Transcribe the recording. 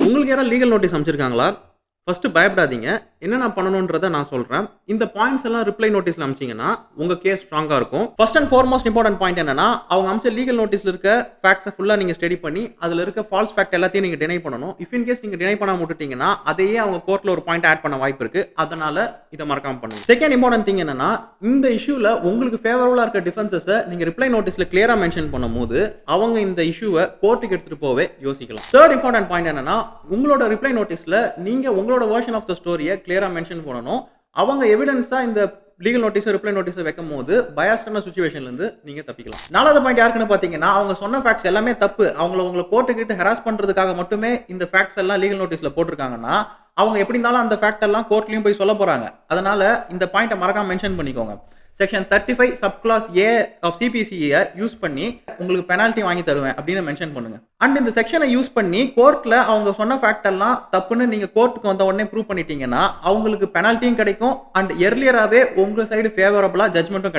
உங்களுக்கு யாராவது legal notice அனுப்பிச்சிருக்காங்களா? First பயப்படாதீங்க. என்னென்ன பண்ணணும்ன்றத நான் சொல்றேன். இந்த பாயிண்ட்ஸ் எல்லாம் ரிப்ளை நோட்டீஸ்ல அனுப்பிச்சீங்கன்னா, உங்க கேஸ் ஸ்ட்ராங்கா இருக்கும். First and foremost important point என்னன்னா, அவங்க அனுப்பிச்ச லீகல் நோட்டீஸ்ல இருக்க ஃபேக்ட்ஸ ஃபுல்லா நீங்க ஸ்டடி பண்ணி, அதுல இருக்க ஃபால்ஸ் ஃபேக்ட் எல்லாத்தையும் நீங்க டினை பண்ணணும். இஃப் இன் கேஸ் நீங்க டினை பண்ணாம விட்டுட்டீங்கன்னா, அதையே அவங்க கோர்ட்ல ஒரு பாயிண்ட் ஆட் பண்ண வாய்ப்பு இருக்கு. அதனால இத மறக்காம பண்ணுங்க. செகண்ட் இம்பார்ட்டன்ட் திங் என்னன்னா, இந்த இஷ்யூல உங்களுக்கு ஃபேவரபிளா இருக்க டிஃபென்சஸ நீங்க ரிப்ளை நோட்டீஸ்ல கிளியரா மென்ஷன் பண்ணும்போது, அவங்க இந்த இஷ்யூவ கோர்ட்டுக்கு எடுத்துட்டு போவே யோசிக்கலாம். தேர்ட் இம்பார்ட்டன்ட் பாயிண்ட் என்னன்னா, உங்களோட ரிப்ளை நோட்டீஸ்ல நீங்க உங்களோட வெர்ஷன் ஆஃப் த ஸ்டோரிய கிளியரா மென்ஷன் பண்ணணும். அவங்க எவிடன்ஸா இந்த லீகல் நோட்டீஸ் ரிப்ளை நோட்டீஸ் வைக்கும்போது பயாஸ்டான சிச்சுவேஷன்ல இருந்து நீங்க தப்பிக்கலாம். நாலாவது பாயிண்ட் யாருக்குன்னு பாத்தீங்கன்னா, அவங்க சொன்ன ஃபேக்ட்ஸ் எல்லாமே தப்பு. உங்களை கோர்ட்டுக்கு எடுத்து ஹராஸ் பண்றதுக்காக மட்டுமே இந்த ஃபேக்ட்ஸ் எல்லாம் லீகல் நோட்டீஸ்ல போட்டிருக்காங்கன்னா, அவங்க எப்படி இருந்தாலும் அந்த ஃபேக்ட் எல்லாம் கோர்ட்லயும் போய் சொல்ல போறாங்க. அதனால இந்த பாயிண்ட மறக்காம மென்ஷன் பண்ணிக்கோங்க. Section 35 subclause A of CBCA use பண்ணி உங்களுக்கு பெனால்ட்டி வாங்கி தருவேன் அப்படின்னு மென்ஷன் பண்ணுங்க. அண்ட் இந்த செக்ஷனை யூஸ் பண்ணி கோர்ட்ல அவங்க சொன்ன ஃபேக்ட் எல்லாம் தப்புன்னு நீங்க கோர்ட்டுக்கு வந்த உடனே ப்ரூவ் பண்ணிட்டீங்கன்னா அவங்களுக்கு பெனால்ட்டியும் கிடைக்கும் அண்ட் எர்லியராகவே உங்க சைடு ஃபேவரபிளா ஜட்மெண்ட்டும் கிடைக்கும்.